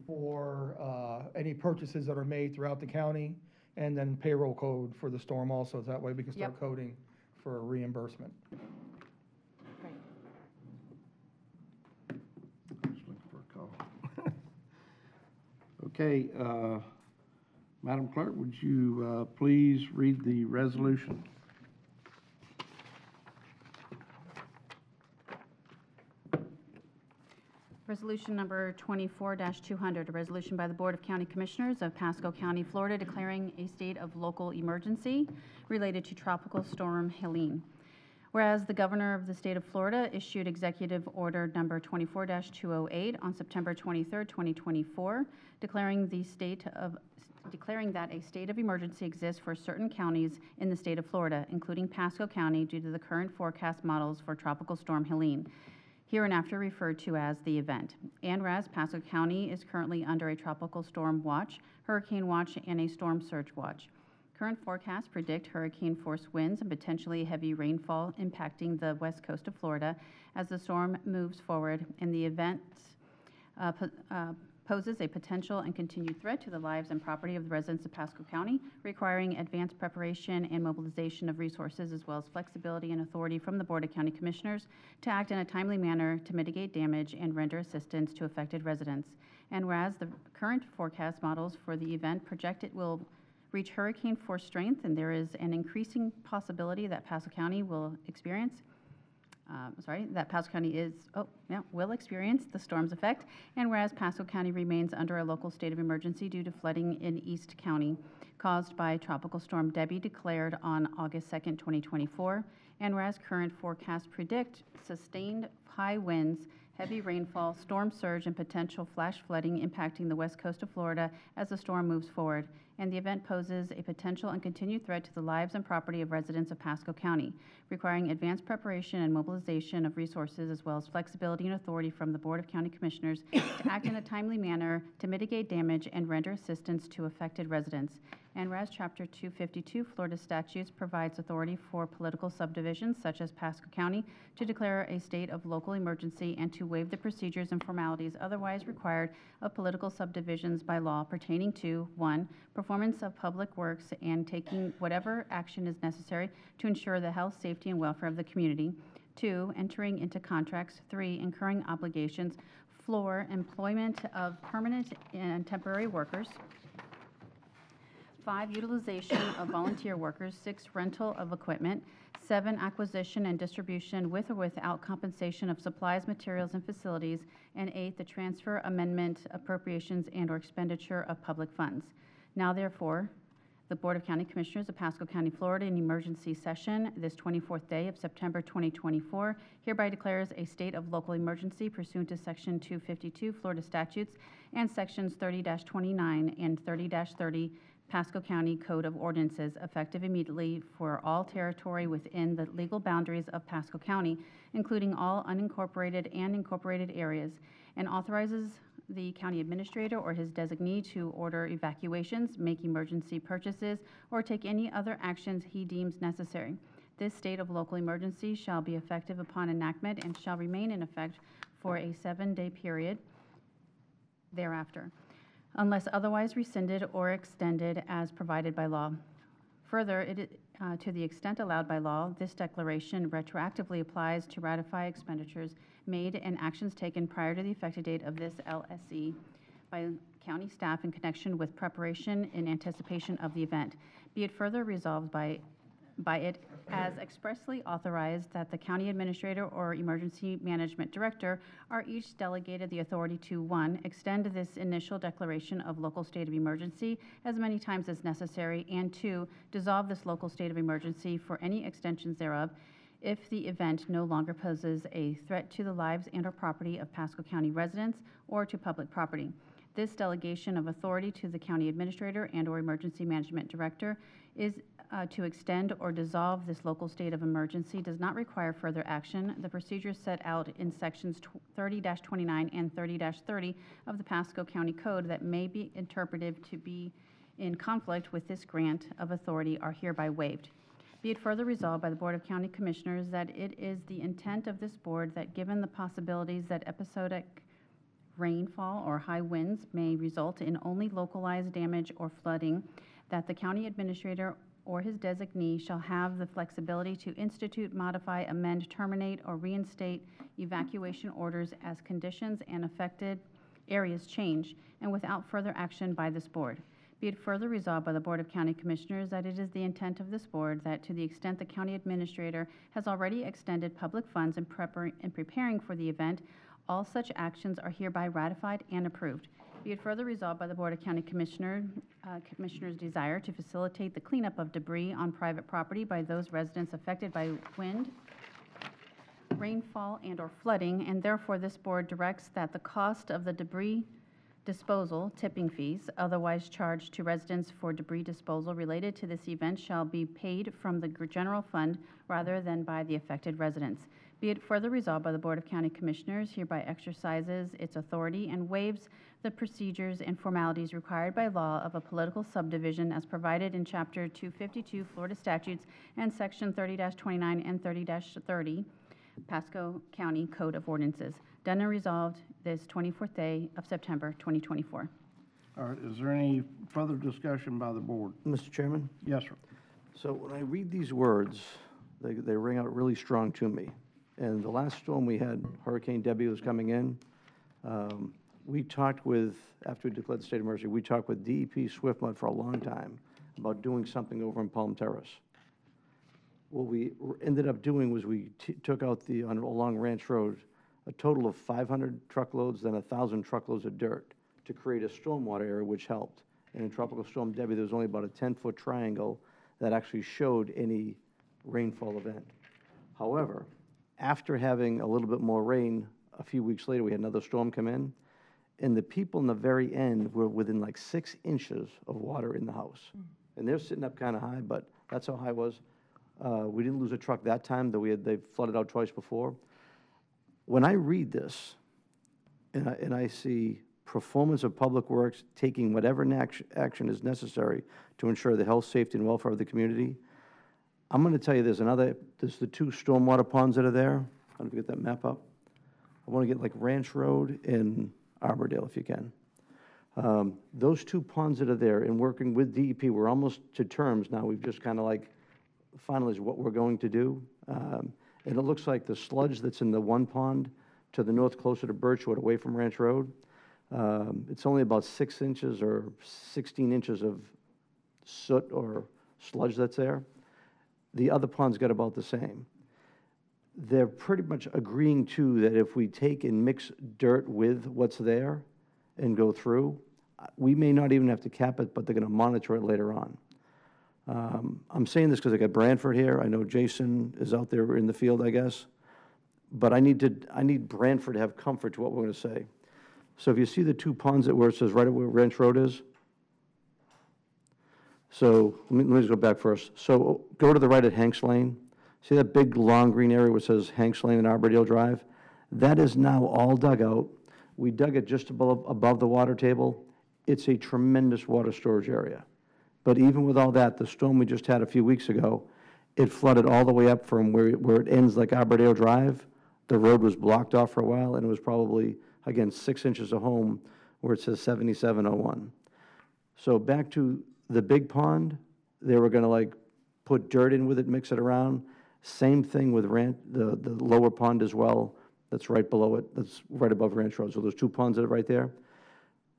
for any purchases that are made throughout the county, and then payroll code for the storm also. That way we can start Yep. coding for reimbursement. Great. Just looking for a call. Okay, Madam Clerk, would you please read the resolution? Resolution number 24-200, a resolution by the Board of County Commissioners of Pasco County, Florida, declaring a state of local emergency related to Tropical Storm Helene. Whereas the Governor of the State of Florida issued Executive Order number 24-208 on September 23, 2024, declaring that a state of emergency exists for certain counties in the state of Florida, including Pasco County, due to the current forecast models for Tropical Storm Helene, hereinafter referred to as the event. And whereas Pasco County is currently under a tropical storm watch, hurricane watch, and a storm surge watch. Current forecasts predict hurricane force winds and potentially heavy rainfall impacting the west coast of Florida as the storm moves forward, and the event poses a potential and continued threat to the lives and property of the residents of Pasco County, requiring advanced preparation and mobilization of resources, as well as flexibility and authority from the Board of County Commissioners to act in a timely manner to mitigate damage and render assistance to affected residents. And whereas the current forecast models for the event project it will reach hurricane force strength, and there is an increasing possibility that Pasco County will experience will experience the storm's effect. And whereas Pasco County remains under a local state of emergency due to flooding in East County caused by Tropical Storm Debbie, declared on August 2nd, 2024. And whereas current forecasts predict sustained high winds, heavy rainfall, storm surge, and potential flash flooding impacting the west coast of Florida as the storm moves forward. And the event poses a potential and continued threat to the lives and property of residents of Pasco County, requiring advanced preparation and mobilization of resources, as well as flexibility and authority from the Board of County Commissioners to act in a timely manner to mitigate damage and render assistance to affected residents. And whereas Chapter 252 Florida statutes provides authority for political subdivisions such as Pasco County to declare a state of local emergency and to waive the procedures and formalities otherwise required of political subdivisions by law pertaining to 1. Performance of public works and taking whatever action is necessary to ensure the health, safety, and welfare of the community. 2. Entering into contracts. 3. Incurring obligations. 4. Employment of permanent and temporary workers. 5. Utilization of volunteer workers. 6. Rental of equipment. 7. Acquisition and distribution with or without compensation of supplies, materials, and facilities. And 8. The transfer, amendment, appropriations, and/or expenditure of public funds. Now, therefore, the Board of County Commissioners of Pasco County, Florida, in emergency session this 24th day of September 2024, hereby declares a state of local emergency pursuant to Section 252 Florida statutes and Sections 30-29 and 30-30 Pasco County Code of Ordinances, effective immediately for all territory within the legal boundaries of Pasco County, including all unincorporated and incorporated areas, and authorizes the county administrator or his designee to order evacuations, make emergency purchases, or take any other actions he deems necessary. This state of local emergency shall be effective upon enactment and shall remain in effect for a 7-day period thereafter, unless otherwise rescinded or extended as provided by law. Further, to the extent allowed by law, this declaration retroactively applies to ratify expenditures made and actions taken prior to the effective date of this LSE by county staff in connection with preparation in anticipation of the event. Be it further resolved by it as expressly authorized that the county administrator or emergency management director are each delegated the authority to 1. Extend this initial declaration of local state of emergency as many times as necessary, and 2. Dissolve this local state of emergency for any extensions thereof if the event no longer poses a threat to the lives and/or property of Pasco County residents or to public property. This delegation of authority to the county administrator and/or emergency management director is to extend or dissolve this local state of emergency does not require further action. The procedures set out in sections 30-29 and 30-30 of the Pasco County Code that may be interpreted to be in conflict with this grant of authority are hereby waived. Be it further resolved by the Board of County Commissioners that it is the intent of this board that given the possibilities that episodic rainfall or high winds may result in only localized damage or flooding, that the county administrator or his designee shall have the flexibility to institute, modify, amend, terminate, or reinstate evacuation orders as conditions and affected areas change, and without further action by this board. Be it further resolved by the Board of County Commissioners that it is the intent of this board that to the extent the county administrator has already extended public funds in preparing for the event, all such actions are hereby ratified and approved. Be it further resolved by the Board of County Commissioners' desire to facilitate the cleanup of debris on private property by those residents affected by wind, rainfall, and/or flooding, and therefore this board directs that the cost of the debris disposal, tipping fees, otherwise charged to residents for debris disposal related to this event shall be paid from the general fund rather than by the affected residents. Be it further resolved by the Board of County Commissioners hereby exercises its authority and waives the procedures and formalities required by law of a political subdivision as provided in Chapter 252 Florida Statutes and Section 30-29 and 30-30 Pasco County Code of Ordinances. Done and resolved this 24th day of September 2024. All right, is there any further discussion by the board? Mr. Chairman? Yes, sir. So when I read these words, they ring out really strong to me. And the last storm we had, Hurricane Debbie was coming in. We talked with, after we declared the state of emergency, we talked with DEP SwiftMud for a long time about doing something over in Palm Terrace. What we ended up doing was we took out along Ranch Road a total of 500 truckloads, then 1,000 truckloads of dirt to create a stormwater area, which helped. And in Tropical Storm Debbie, there was only about a 10-foot triangle that actually showed any rainfall event. However, after having a little bit more rain, a few weeks later, we had another storm come in, and the people in the very end were within like 6 inches of water in the house. And they're sitting up kind of high, but that's how high it was. We didn't lose a truck that time, though they flooded out twice before. When I read this, and I see performance of public works taking whatever action is necessary to ensure the health, safety, and welfare of the community, I'm going to tell you there's the 2 stormwater ponds that are there. I don't know if you get that map up. I want to get like Ranch Road and Arbordale if you can. Those 2 ponds that are there, and working with DEP, we're almost to terms now. We've just kind of like finalized what we're going to do. And it looks like the sludge that's in the one pond to the north closer to Birchwood away from Ranch Road, it's only about 6 inches or 16 inches of soot or sludge that's there. The other ponds got about the same. They're pretty much agreeing too that if we take and mix dirt with what's there and go through, we may not even have to cap it, but they're going to monitor it later on. I'm saying this because I got Branford here. I know Jason is out there in the field, I guess. But I need Branford to have comfort to what we're going to say. So if you see the 2 ponds where it says right where Ranch Road is. So let me just go back first. So go to the right at Hanks Lane. See that big long green area where it says Hanks Lane and Arbordale Drive? That is now all dug out. We dug it just above the water table. It's a tremendous water storage area. But even with all that, the storm we just had a few weeks ago, it flooded all the way up from where it ends like Arbordale Drive. The road was blocked off for a while, and it was probably, again, 6 inches of home where it says 7701. So back to the big pond, they were going to like put dirt in with it, mix it around. Same thing with the lower pond as well. That's right below it. That's right above Ranch Road. So those 2 ponds that are right there.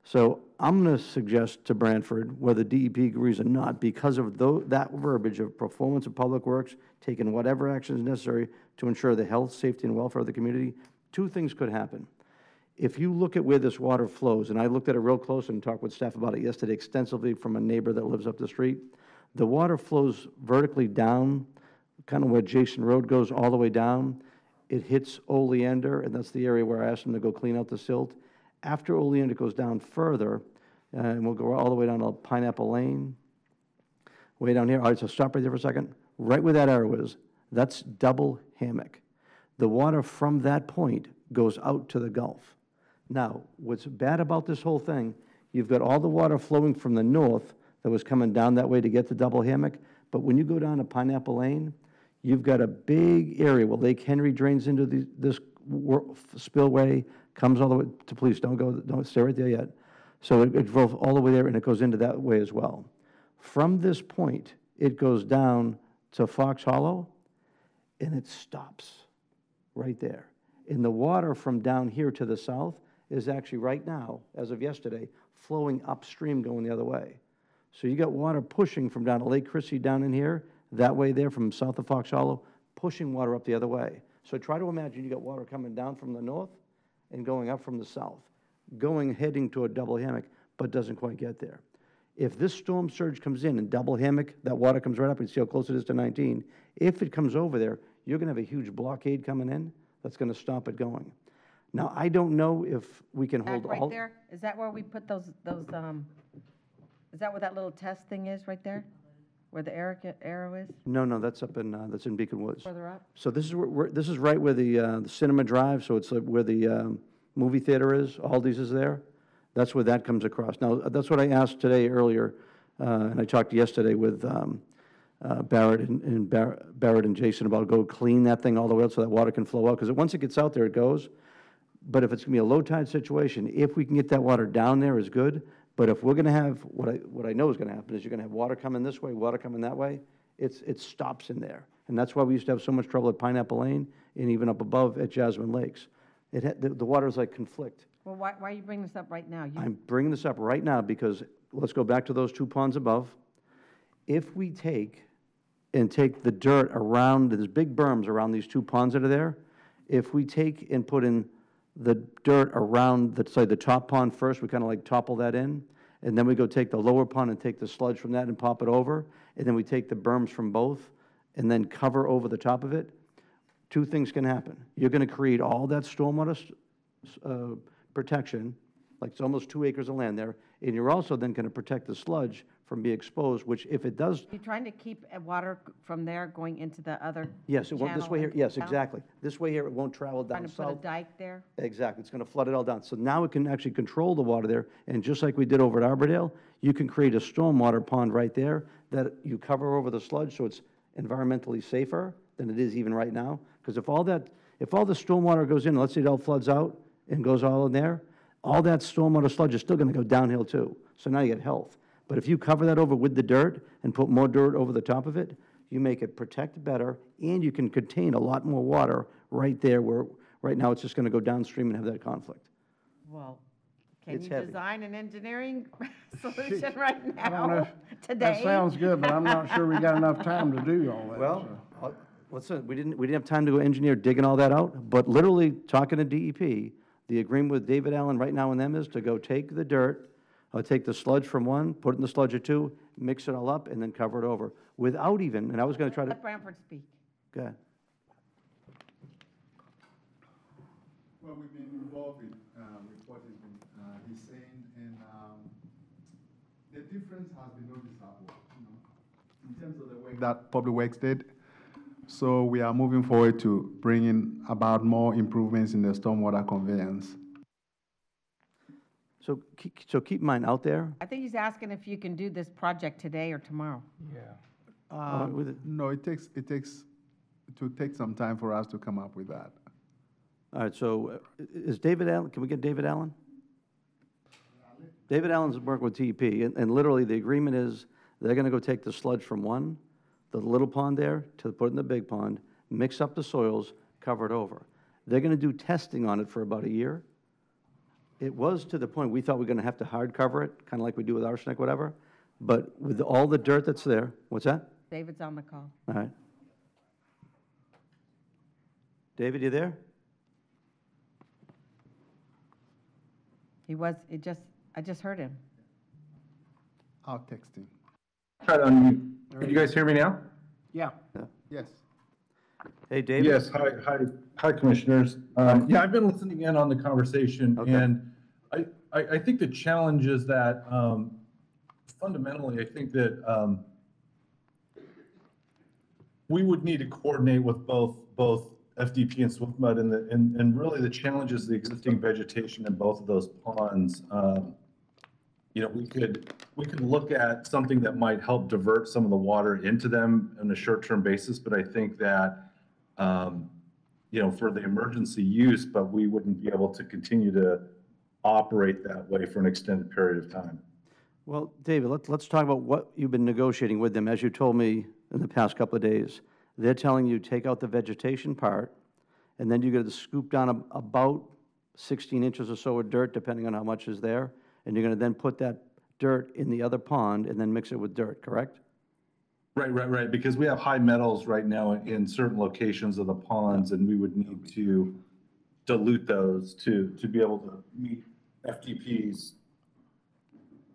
So I'm going to suggest to Branford, whether DEP agrees or not, because of that verbiage of performance of public works, taking whatever action is necessary to ensure the health, safety, and welfare of the community, 2 things could happen. If you look at where this water flows, and I looked at it real close and talked with staff about it yesterday extensively from a neighbor that lives up the street, the water flows vertically down kind of where Jason Road goes all the way down. It hits Oleander, and that's the area where I asked them to go clean out the silt. After Oleander it goes down further, and we'll go all the way down to Pineapple Lane, way down here. All right, so stop right there for a second. Right where that arrow is, that's Double Hammock. The water from that point goes out to the Gulf. Now, what's bad about this whole thing, you've got all the water flowing from the north that was coming down that way to get to Double Hammock, but when you go down to Pineapple Lane, you've got a big area where Lake Henry drains into this spillway, comes all the way to, please don't stay right there yet. So it drove all the way there and it goes into that way as well. From this point, it goes down to Fox Hollow and it stops right there. And the water from down here to the south is actually right now, as of yesterday, flowing upstream going the other way. So you got water pushing from down to Lake Christie down in here, that way there from south of Fox Hollow, pushing water up the other way. So try to imagine you got water coming down from the north and going up from the south, heading toward Double Hammock, but doesn't quite get there. If this storm surge comes in and Double Hammock, that water comes right up, and see how close it is to 19. If it comes over there, you're going to have a huge blockade coming in that's going to stop it going. Now, I don't know if we can hold Right all. there, is that where we put those, is that what that little test thing is right there? Where the arrow is, No, that's up in, that's in Beacon Woods. further up? So this is this is right where the Cinema Drive, so it's like where the movie theater is, Aldi's is there. That's where that comes across. Now, that's what I asked today earlier, and I talked yesterday with Barrett and Jason about go clean that thing all the way out so that water can flow out, because once it gets out there, it goes. But if it's going to be a low tide situation, if we can get that water down there is good. But if we're going to have, what I know is going to happen is you're going to have water coming this way, water coming that way, it stops in there. And that's why we used to have so much trouble at Pineapple Lane and even up above at Jasmine Lakes. The water is like conflict. Well, why are you bringing this up right now? I'm bringing this up right now because let's go back to those two ponds above. If we take the dirt around, there's big berms around these two ponds that are there. If we take and put in the dirt around, say, the top pond first, we kind of like topple that in, and then we go take the lower pond and take the sludge from that and pop it over, and then we take the berms from both and then cover over the top of it. Two things can happen. You're going to create all that stormwater protection, like it's almost 2 acres of land there, and you're also then going to protect the sludge from being exposed, which if it does. You're trying to keep water from there going into the other Yes, it won't, this channel way here, into yes, town? exactly. This way here, it won't travel down Trying to south. put a dike there? Exactly, it's going to flood it all down. So now it can actually control the water there, and just like we did over at Arbordale, you can create a stormwater pond right there that you cover over the sludge, so it's environmentally safer than it is even right now. Because if all the stormwater goes in, let's say it all floods out and goes all in there, all that stormwater sludge is still going to go downhill too. So now you get health. But if you cover that over with the dirt and put more dirt over the top of it, you make it protect better, and you can contain a lot more water right there where right now it's just going to go downstream and have that conflict. Well, can It's you heavy. design an engineering solution right I don't know. now, today? That sounds good, but I'm not sure we got enough time to do all that. Well, so. we didn't have time to go engineer digging all that out, but literally talking to DEP, the agreement with David Allen right now and them is to go take the dirt, take the sludge from one, put it in the sludge of two, mix it all up, and then cover it over without even, and I was going to try to, Let Branford speak. go ahead. Well, we've been involved with what he's saying, and the difference has been noticeable, in terms of the work that Public Works did. So we are moving forward to bringing about more improvements in the stormwater conveyance. So keep in mind, out there, I think he's asking if you can do this project today or tomorrow. No, it takes some time for us to come up with that. all right, so is David Allen, can we get David Allen? David Allen's working with DEP, and literally the agreement is they're going to go take the sludge from the little pond there, to put it in the big pond, mix up the soils, cover it over. They're going to do testing on it for about a year. It was to the point we thought we were going to have to hard cover it, kind of like we do with arsenic, whatever. But with all the dirt that's there, what's that? David's on the call. All right. David, you there? I just heard him. I'll text him. Try to unmute. Can you guys hear me now? Yeah. Yes. Hey, David? Yes, hi, Commissioners. Yeah, I've been listening in on the conversation, Okay. and I think the challenge is that fundamentally, I think that we would need to coordinate with both FDP and SwiftMud, and really the challenge is the existing vegetation in both of those ponds. You know, we could look at something that might help divert some of the water into them on a short-term basis, but I think that you know, for the emergency use, but we wouldn't be able to continue to operate that way for an extended period of time. Well, David, let's talk about what you've been negotiating with them. As you told me in the past couple of days, they're telling you take out the vegetation part, and then you're going to scoop down about 16 inches or so of dirt, depending on how much is there, and you're going to then put that dirt in the other pond and then mix it with dirt, correct? Right, because we have high metals right now in certain locations of the ponds, and we would need to dilute those to be able to meet FDP's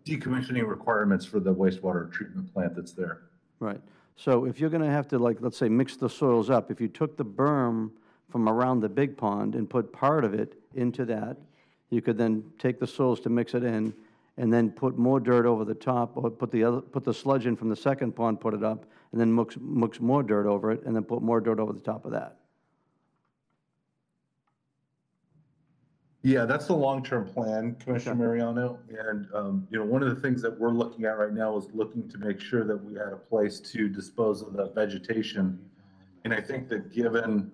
decommissioning requirements for the wastewater treatment plant that's there. Right. So if you're going to have to, like, let's say, mix the soils up, if you took the berm from around the big pond and put part of it into that, you could then take the soils to mix it in, and then put more dirt over the top, or put the sludge in from the second pond, put it up, and then mix more dirt over it, and then put more dirt over the top of that. Yeah, that's the long-term plan, Commissioner Mariano. And, you know, one of the things that we're looking at right now is looking to make sure that we had a place to dispose of the vegetation. And I think that given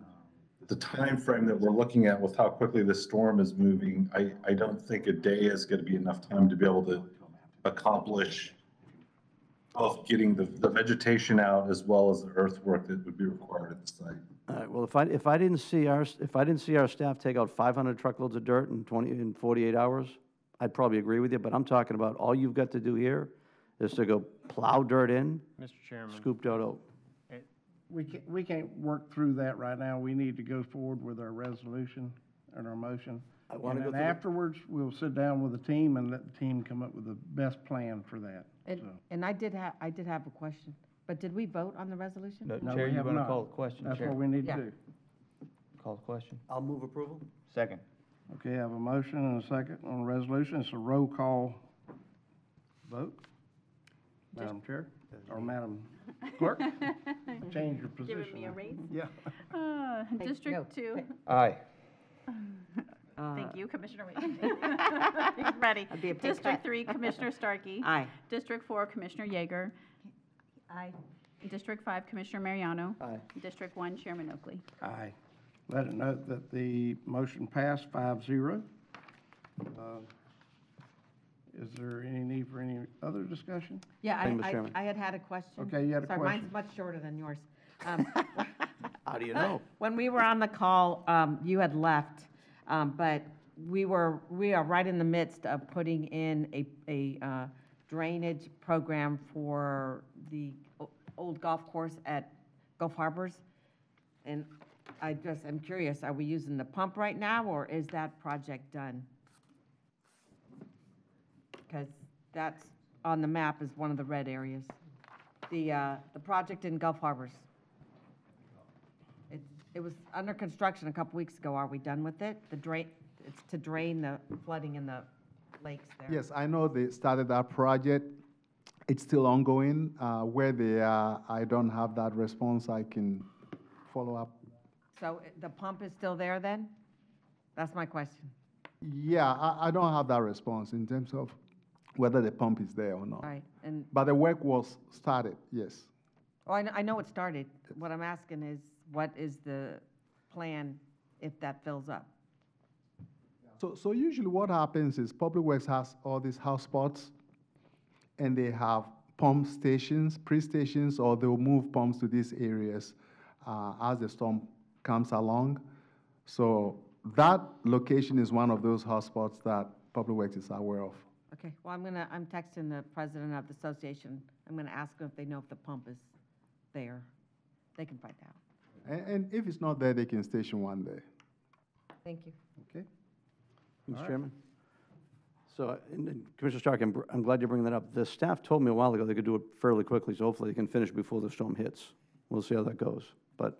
the time frame that we're looking at with how quickly the storm is moving, I don't think a day is going to be enough time to be able to accomplish both getting the vegetation out as well as the earthwork that would be required at the site. All right, well, if I didn't see our staff take out 500 truckloads of dirt in 48 hours, I'd probably agree with you, but I'm talking about all you've got to do here is to go plow dirt in, Mr. Chairman. scoop dirt out. We can't work through that right now. We need to go forward with our resolution and our motion. I wanna And go then through the- afterwards, we'll sit down with the team and let the team come up with the best plan for that. And I did have a question, but did we vote on the resolution? No, Chair, we you have want to not. call the question? That's Chair? what we need to Yeah. do. Call the question. I'll move approval. Second. Okay, I have a motion and a second on the resolution. It's a roll call vote. Madam Chair, or Madam Clerk, change your position. Giving me a raise? Yeah. Hey, District no, 2. hey. Aye. Thank you, Commissioner Wade. Ready. That'd be a pay District cut. 3, Commissioner Starkey. Aye. District 4, Commissioner Yeager. Aye. District 5, Commissioner Mariano. Aye. District 1, Chairman Oakley. Aye. Let it note that the motion passed 5-0. Is there any need for any other discussion? Yeah, Thank you, Mr. Chairman. I had a question. Okay, you had a Sorry, question. mine's much shorter than yours. How do you know? When we were on the call, you had left, but we are right in the midst of putting in a drainage program for the old golf course at Gulf Harbors. And I'm curious, are we using the pump right now, or is that project done? Because that's on the map is one of the red areas. The project in Gulf Harbors. It was under construction a couple weeks ago. Are we done with it? It's to drain the flooding in the lakes there. Yes, I know they started that project. It's still ongoing. Where they are, I don't have that response. I can follow up. So the pump is still there then? That's my question. Yeah, I don't have that response in terms of whether the pump is there or not. All right, and, But the work was started, yes. oh, I know it started. What I'm asking is, what is the plan if that fills up? So usually what happens is Public Works has all these house spots, and they have pump stations, pre-stations, or they'll move pumps to these areas as the storm comes along. So that location is one of those hotspots that Public Works is aware of. Okay, well, I'm texting the president of the association. I'm gonna ask them if they know if the pump is there. They can find out. And if it's not there, they can station one there. Thank you. Okay. Mr. Chairman? So, and Commissioner Stark, I'm glad you're bringing that up. The staff told me a while ago they could do it fairly quickly, so hopefully they can finish before the storm hits. We'll see how that goes. but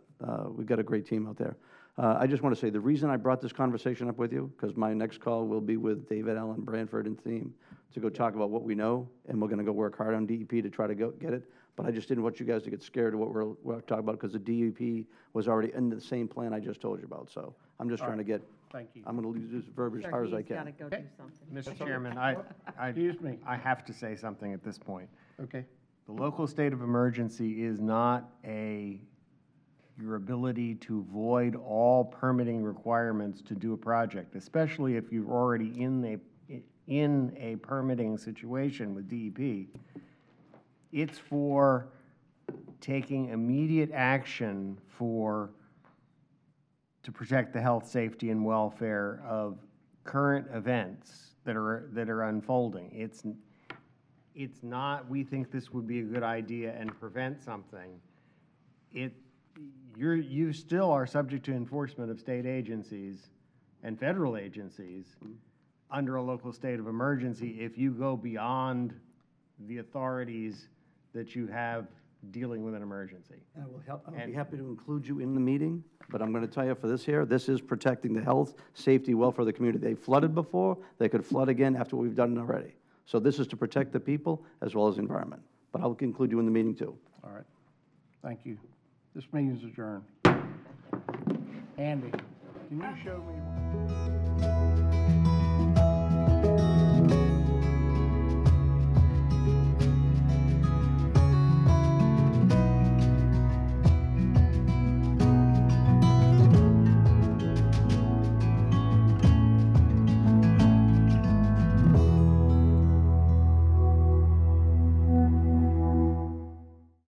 we've got a great team out there. I just want to say, the reason I brought this conversation up with you, because my next call will be with David Allen Branford and team to go talk about what we know, and we're going to go work hard on DEP to try to go get it. But I just didn't want you guys to get scared of what we're talking about, because the DEP was already in the same plan I just told you about. So I'm just trying to get, Thank you. I'm going to use this verbiage as hard as I can. He's got to go do something. Mr. Chairman, Excuse me. I have to say something at this point. Okay. The local state of emergency is not your ability to void all permitting requirements to do a project, especially if you're already in a permitting situation with DEP. It's for taking immediate action to protect the health, safety, and welfare of current events that are unfolding. It's not, we think this would be a good idea and prevent something. You still are subject to enforcement of state agencies and federal agencies under a local state of emergency if you go beyond the authorities that you have dealing with an emergency. I'll be happy to include you in the meeting, but I'm going to tell you for this here, this is protecting the health, safety, welfare of the community. They flooded before, they could flood again after what we've done already. So this is to protect the people as well as the environment. But I'll include you in the meeting too. All right. Thank you. This meeting is adjourned. Andy, can you show me?